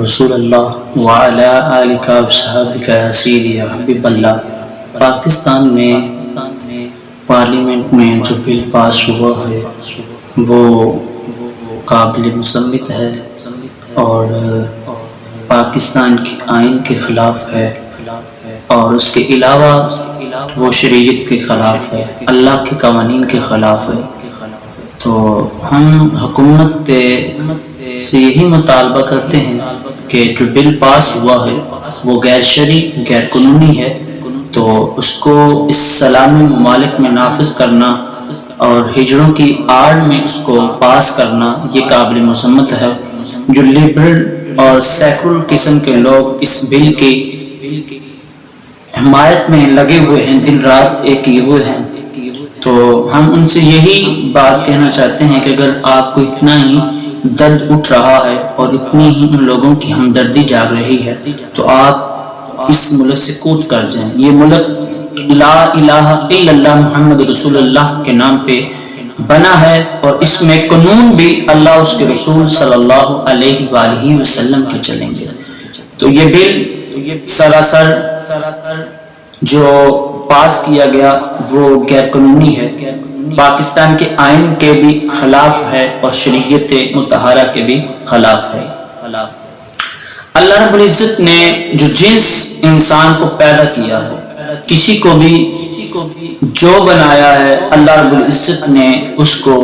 رسول اللہ وعلی آلک و صحابک یا سیدی یا حبیب اللہ۔ پاکستان میں پارلیمنٹ میں جو بل پاس ہوا ہے وہ قابل مذمت ہے اور پاکستان کی آئین کے خلاف ہے، اور اس کے علاوہ وہ شریعت کے خلاف ہے، اللہ کے قوانین کے خلاف ہے۔ تو ہم حکومت سے یہی مطالبہ کرتے ہیں کہ جو بل پاس ہوا ہے وہ غیر شرعی، غیر قانونی ہے، تو اس کو اس سلامی ممالک میں نافذ کرنا اور ہجڑوں کی آڑ میں اس کو پاس کرنا یہ قابل مذمت ہے۔ جو لبرل اور سیکولر قسم کے لوگ اس بل کی حمایت میں لگے ہوئے ہیں، دن رات ایک کیے ہوئے ہیں، تو ہم ان سے یہی بات کہنا چاہتے ہیں کہ اگر آپ کو اتنا ہی درد اٹھ رہا ہے اور اتنی ہی ان لوگوں کی ہمدردی جاگ رہی ہے تو آپ اس ملک سے کود کر جائیں۔ یہ ملک لا الہ الا اللہ محمد رسول اللہ کے نام پہ بنا ہے، اور اس میں قانون بھی اللہ اس کے رسول صلی اللہ علیہ وآلہ وسلم کے چلیں گے۔ تو یہ بل سراسر جو پاس کیا گیا وہ غیر قانونی ہے، پاکستان کے آئین کے بھی خلاف ہے اور شریعت مطہرہ کے بھی خلاف ہے۔ اللہ رب العزت نے جو جنس انسان کو پیدا کیا ہے، کسی کو بھی جو بنایا ہے، اللہ رب العزت نے اس کو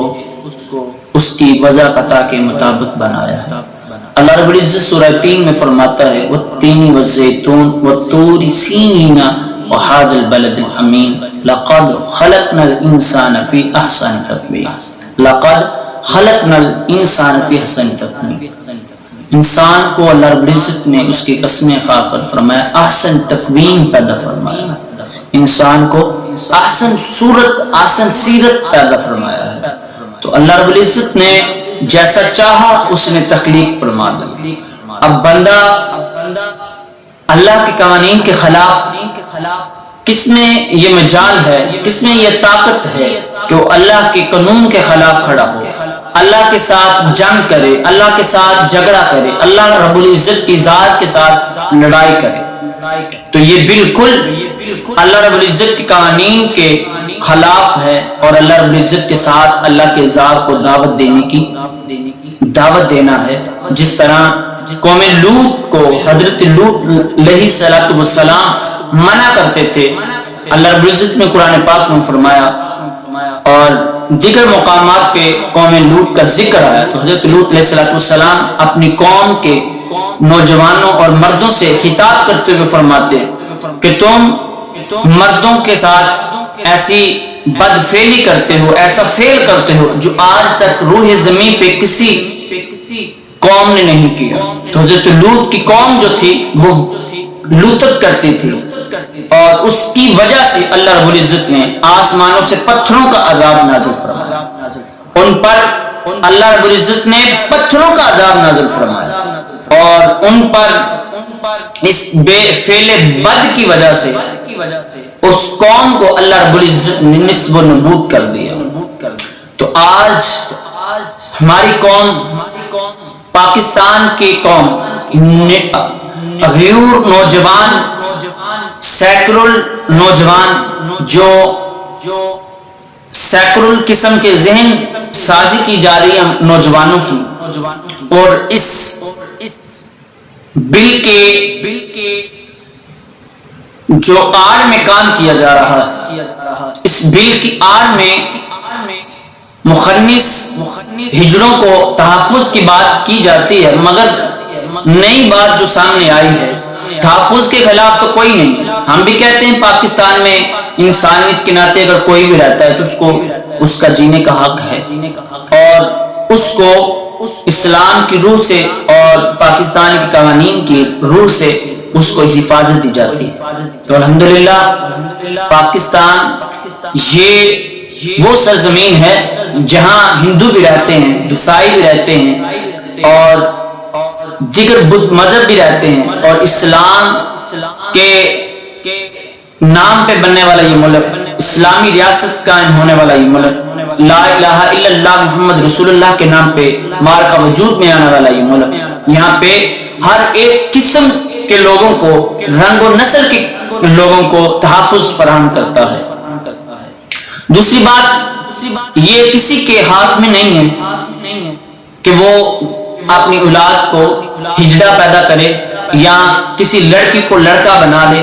اس کی وضع قطع کے مطابق بنایا ہے۔ اللہ رب العزت سورہ 3 میں فرماتا ہے وَالتِّینِ وَالزَّیتُونِ وَالطُّورِ سِینِینَ وَهَٰذَا الْبَلَدِ الْأَمِینِ لَقَدْ خَلَقْنَا الْإِنسَانَ فِی أَحْسَنِ تَقْوِیمٍ لَقَدْ خَلَقْنَا الْإِنسَانَ فِی أَحْسَنِ تَقْوِیمٍ۔ انسان کو اللہ رب العزت نے اس کی قسمیں کھا کر فرمایا احسن تقویم پیدا فرمایا، انسان کو احسن صورت، احسن سیرت پیدا فرمایا ہے۔ تو اللہ رب العزت نے جیسا چاہا اس نے تخلیق فرما دی۔ اب بندہ اللہ کے قوانین کے خلاف کس میں یہ مجال ہے، کس میں یہ طاقت ہے کہ وہ اللہ کے قانون کے خلاف کھڑا ہو، اللہ کے ساتھ جنگ کرے، اللہ کے ساتھ جھگڑا کرے، اللہ رب العزت کی ذات کے ساتھ لڑائی کرے؟ تو یہ بالکل اللہ رب العزت کے قوانین کے خلاف ہے، اور اللہ رب العزت کے ساتھ اللہ کے ذات کو دعوت دینا ہے۔ جس طرح قوم لوط کو حضرت لوط علیہ السلام منع کرتے تھے، اللہ رب العزت نے قرآن پاک میں فرمایا، اور دیگر مقامات پہ قوم لوط کا ذکر آیا تو حضرت لوط علیہ السلام اپنی قوم کے نوجوانوں اور مردوں سے خطاب کرتے ہوئے فرماتے کہ تم مردوں کے ساتھ ایسی بدفعلی کرتے ہو، ایسا فعل کرتے ہو جو آج تک روح زمین پہ کسی قوم نے نہیں کیا۔ تو حضرت لوط کی قوم جو تھی وہ لوطت کرتی تھی، اور اس کی وجہ سے اللہ رب العزت نے آسمانوں سے پتھروں کا عذاب نازل فرمایا، ان پر اللہ رب العزت نے پتھروں کا عذاب نازل فرمایا، اور ان پر اس بے فعل بد کی وجہ سے اس قوم کو اللہ رب العزت نے نصب و نبود کر دیا۔ تو آج ہماری قوم، پاکستان کی قوم، غیور نوجوان، سیکولر نوجوان، جو سیکولر قسم کے ذہن سازی کی جا رہی ہے نوجوانوں کی، اور اس بل کے جو آڑ میں کام کیا جا رہا ہے، اس بل کی آڑ میں مخنث ہجڑوں کو تحفظ کی بات کی جاتی ہے، مگر نئی بات جو سامنے آئی ہے، تحفظ کے خلاف تو کوئی نہیں۔ ہم بھی کہتے ہیں پاکستان میں انسانیت کے ناطے اگر کوئی بھی رہتا ہے تو اس کو اس کا جینے کا حق ہے، اور اس کو اسلام کی روح سے اور پاکستان کے قوانین کی روح سے اس کو حفاظت دی جاتی ہے۔ تو الحمدللہ پاکستان یہ وہ سرزمین ہے جہاں ہندو بھی رہتے ہیں، عیسائی بھی رہتے ہیں، اور دیگر بدھ مذہب بھی رہتے ہیں، اور اسلام کے نام پہ بننے والا یہ ملک، اسلامی ریاست قائم ہونے والا یہ ملک، لا الہ الا اللہ محمد رسول اللہ کے نام پہ مارکہ وجود میں آنے والا یہ ملک، یہاں پہ ہر ایک قسم کے لوگوں کو، رنگ و نسل کے لوگوں کو تحفظ فراہم کرتا ہے۔ دوسری بات، یہ کسی کے ہاتھ میں نہیں ہے کہ وہ اپنی اولاد کو ہجڑا پیدا کرے، یا کسی لڑکی کو لڑکا بنا لے،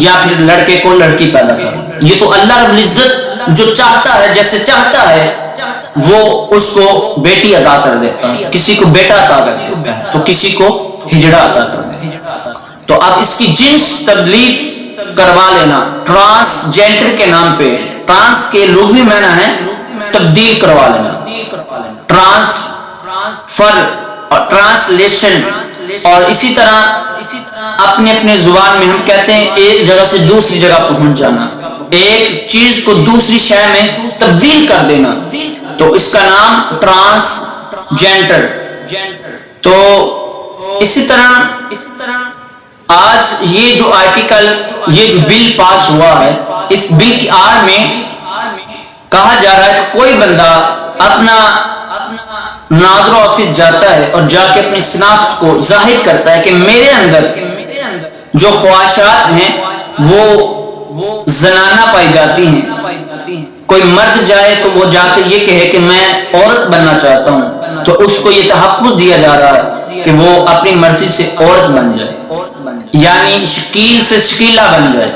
یا پھر لڑکے کو لڑکی پیدا کرے۔ یہ تو اللہ رب العزت جو چاہتا ہے، جیسے چاہتا ہے وہ اس کو بیٹی عطا کر دیتا ہے، کسی کو بیٹا عطا کر دیتا ہے، تو کسی کو ہجڑا عطا کر دیتا ہے۔ تو اب اس کی جنس تبدیل کروا لینا، ٹرانسجینڈر کے نام پہ، ٹرانس کے لغوی معنی ہے تبدیل کروا لینا، ٹرانسفر اور ٹرانسلیشن، اور اسی طرح اپنے اپنے زبان میں ہم کہتے ہیں ایک جگہ سے دوسری جگہ پہنچ جانا، ایک چیز کو دوسری شے میں تبدیل کر دینا، تو اس کا نام ٹرانسجینڈر۔ تو اسی طرح آج یہ جو آرٹیکل، یہ جو بل پاس ہوا ہے، اس بل کی آڑ میں کہا جا رہا ہے کہ کوئی بندہ اپنا نادر آفس جاتا ہے اور جا کے اپنی شناخت کو ظاہر کرتا ہے کہ میرے اندر جو خواہشات ہیں وہ زنانہ پائی جاتی ہیں۔ کوئی مرد جائے تو وہ جا کے یہ کہے کہ میں عورت بننا چاہتا ہوں، تو اس کو یہ تحفظ دیا جا رہا ہے کہ وہ اپنی مرضی سے عورت بن جائے، یعنی شکیل سے شکیلہ بن جائے،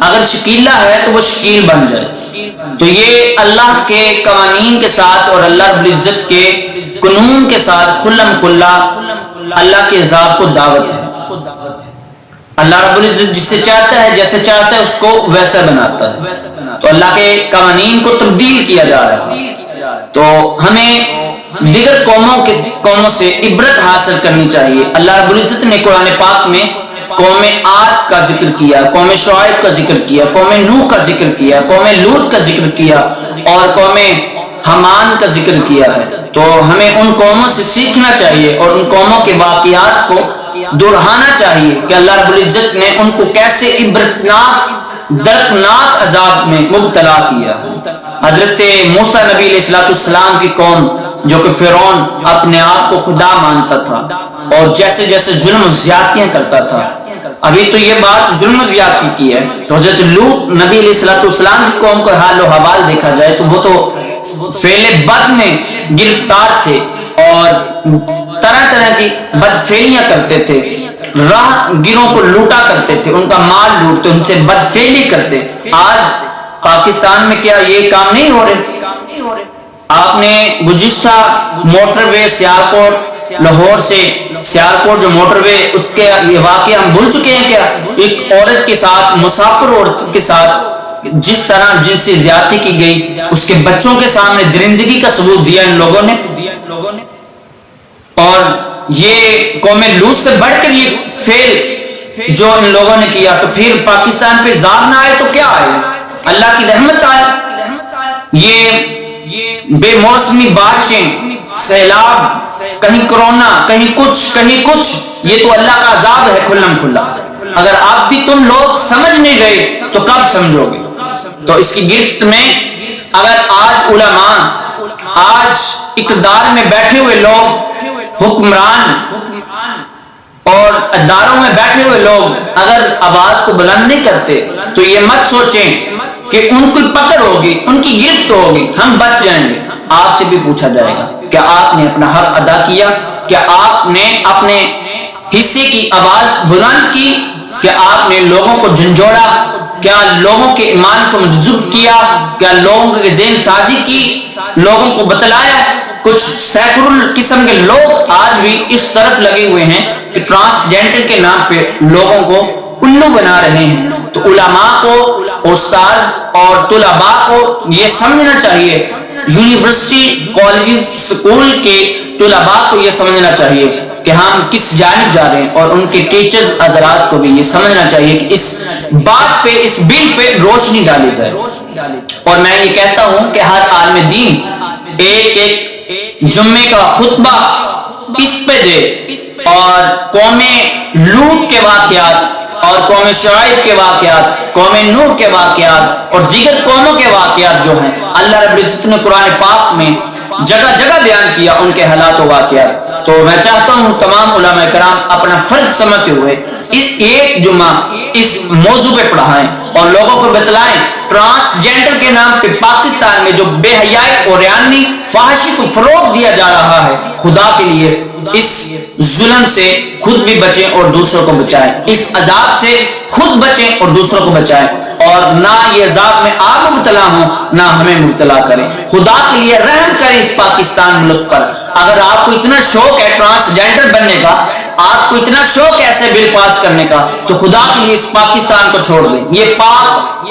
اگر شکیلہ ہے تو وہ شکیل بن جائے۔ تو یہ اللہ کے قوانین کے ساتھ اور اللہ رب العزت کے قانون کے ساتھ کھلم کھلا اللہ کے عذاب کو دعوت ہے۔ اللہ رب العزت جس سے چاہتا ہے، جیسے چاہتا ہے، اس کو ویسا بناتا ہے۔ تو اللہ کے قوانین کو تبدیل کیا جا رہا ہے۔ تو ہمیں دیگر قوموں سے عبرت حاصل کرنی چاہیے۔ اللہ رب العزت نے قرآن پاک میں قوم عاد کا ذکر کیا، قوم شعیب کا ذکر کیا، قوم نوح کا ذکر کیا، قوم لوط کا ذکر کیا، اور قوم حمان کا ذکر کیا ہے۔ تو ہمیں ان قوموں سے سیکھنا چاہیے اور ان قوموں کے واقعات کو دہرانا چاہیے کہ اللہ رب العزت نے ان کو کیسے عبرتناک دردناک عذاب میں مبتلا کیا۔ حضرت موسیٰ نبی علیہ السلام کی قوم، جو کہ فرعون اپنے آپ کو خدا مانتا تھا اور جیسے جیسے ظلم و زیادتیاں کرتا تھا، ابھی تو یہ بات ظلم و زیادتی کی ہے، تو حضرت لوط نبی علیہ السلام کی قوم کا حال و حوال دیکھا جائے تو وہ تو فعل بد میں گرفتار تھے اور طرح طرح کی بدفعلیاں کرتے تھے، راہ گیروں کو لوٹا کرتے تھے، ان کا مال لوٹتے، ان سے بدفعلی کرتے۔ آج پاکستان میں کیا یہ کام نہیں ہو رہے؟ آپ نے گزشتہ موٹر وے سیالکوٹ لاہور سے سیالکوٹ جو موٹر وے، اس کے یہ واقعہ ہم بھول چکے ہیں کیا؟ ایک عورت کے ساتھ، مسافر عورت کے ساتھ جس طرح جنسی زیادتی کی گئی، اس کے بچوں کے سامنے درندگی کا ثبوت دیا ان لوگوں نے، اور یہ قوم لوط سے بڑھ کر یہ فعل جو ان لوگوں نے کیا، تو پھر پاکستان پہ عذاب نہ آئے تو کیا آئے؟ اللہ کی رحمت آئے۔ یہ بے موسمی بارشیں، سیلاب، کہیں کرونا، کہیں کچھ، یہ تو اللہ کا عذاب ہے کھلم کھلا۔ اگر آپ بھی تم لوگ سمجھ نہیں گئے تو کب سمجھو گے؟ تو اس کی گرفت میں اگر آج علماء، آج اقتدار میں بیٹھے ہوئے لوگ، حکمران اور اداروں میں بیٹھے ہوئے لوگ اگر آواز کو بلند نہیں کرتے تو یہ مت سوچیں کہ ان کی پکڑ ہوگی، ان کی گرفت ہوگی، ہم بچ جائیں گے۔ آپ سے بھی پوچھا جائے گا، کیا آپ نے اپنا حق ادا کیا؟ کیا آپ نے اپنے حصے کی آواز بلند کی؟ کیا آپ نے لوگوں کو جھنجھوڑا؟ کیا لوگوں کے ایمان کو مجذوب کیا؟ کیا لوگوں کے ذہن سازی کی؟ لوگوں کو بتلایا؟ کچھ سیکولر قسم کے لوگ آج بھی اس طرف لگے ہوئے ہیں کہ ٹرانسجینڈر کے نام پہ لوگوں کو الو بنا رہے ہیں۔ تو علماء کو، استاذ اور طلباء کو یہ سمجھنا چاہیے، یونیورسٹی، کالجز، سکول کے طلباء کو یہ سمجھنا چاہیے کہ ہم کس جانب جا رہے ہیں، اور ان کے ٹیچرز حضرات کو بھی یہ سمجھنا چاہیے کہ اس بات پہ، اس بل پہ روشنی ڈالی جائے۔ اور میں یہ کہتا ہوں کہ ہر عالم دین ایک جمعے کا خطبہ اس پہ دے اور قوم لوط کے واقعات اور قوم شعیب کے واقعات، قوم نوح کے واقعات اور دیگر قوموں کے واقعات جو ہیں اللہ رب العزت نے قرآن پاک میں جگہ جگہ بیان کیا ان کے حالات و واقعات۔ تو میں چاہتا ہوں تمام علماء کرام اپنا فرض سمجھتے ہوئے ایک جمعہ اس موضوع پہ پڑھائیں اور لوگوں کو بتلائیں ٹرانسجینڈر کے نام پہ پاکستان میں جو بے حیائی اور یعنی فحاشی کو فروغ دیا جا رہا ہے، خدا کے لیے اس ظلم سے خود بھی بچیں اور دوسروں کو بچائیں، اس عذاب سے خود بچیں اور دوسروں کو بچائیں، اور نہ یہ عذاب میں آپ مبتلا ہوں نہ ہمیں مبتلا کریں۔ خدا کے لیے رحم کریں اس پاکستان ملک پر۔ اگر آپ کو اتنا شوق ہے ٹرانسجینڈر بننے کا، آپ کو اتنا شوق ہے ایسے بل پاس کرنے کا، تو خدا کے لیے اس پاکستان کو چھوڑ دیں۔ یہ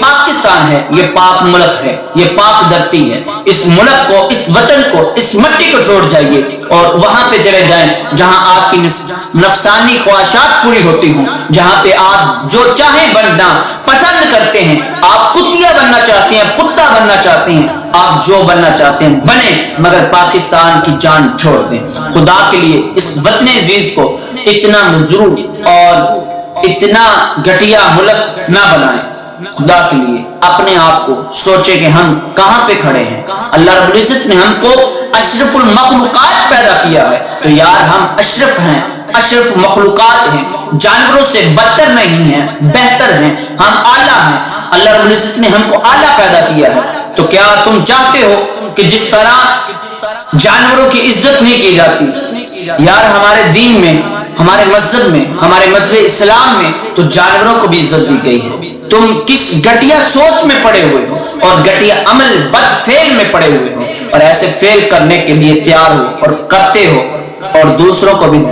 پاکستان ہے، یہ پاک ملک ہے، یہ پاک دھرتی ہے۔ اس ملک کو، اس وطن کو، اس مٹی کو چھوڑ جائیے اور وہاں پہ چلے جائیں جہاں آپ کی نفسانی خواہشات پوری ہوتی ہوں، جہاں پہ آپ جو چاہیں بننا پسند کرتے ہیں۔ آپ کتیا بننا چاہتے ہیں، کتا بننا چاہتے ہیں، آپ جو بننا چاہتے ہیں بنیں، مگر پاکستان کی جان چھوڑ دیں۔ خدا کے لیے اس وطن عزیز کو اتنا مزدور اور اتنا گھٹیا ملک نہ بنائیں۔ خدا کے لیے اپنے آپ کو سوچے کہ ہم کہاں پہ کھڑے ہیں۔ اللہ رب العزت نے ہم کو اشرف المخلوقات پیدا کیا ہے، تو یار ہم اشرف ہیں، اشرف مخلوقات ہیں، جانوروں سے بدتر نہیں ہیں، بہتر ہیں، ہم اعلیٰ ہیں۔ اللہ رب العزت نے ہم کو اعلیٰ پیدا کیا ہے، تو کیا تم چاہتے ہو کہ جس طرح جانوروں کی عزت نہیں کی جاتی، یار ہمارے دین میں، ہمارے مذہب میں، ہمارے مذہب اسلام میں تو جانوروں کو بھی عزت دی گئی ہے۔ تم کس گھٹیا سوچ میں پڑے ہوئے ہو اور گھٹیا عمل بد فعل میں پڑے ہوئے ہو، اور ایسے فعل کرنے کے لیے تیار ہو اور کرتے ہو اور دوسروں کو بھی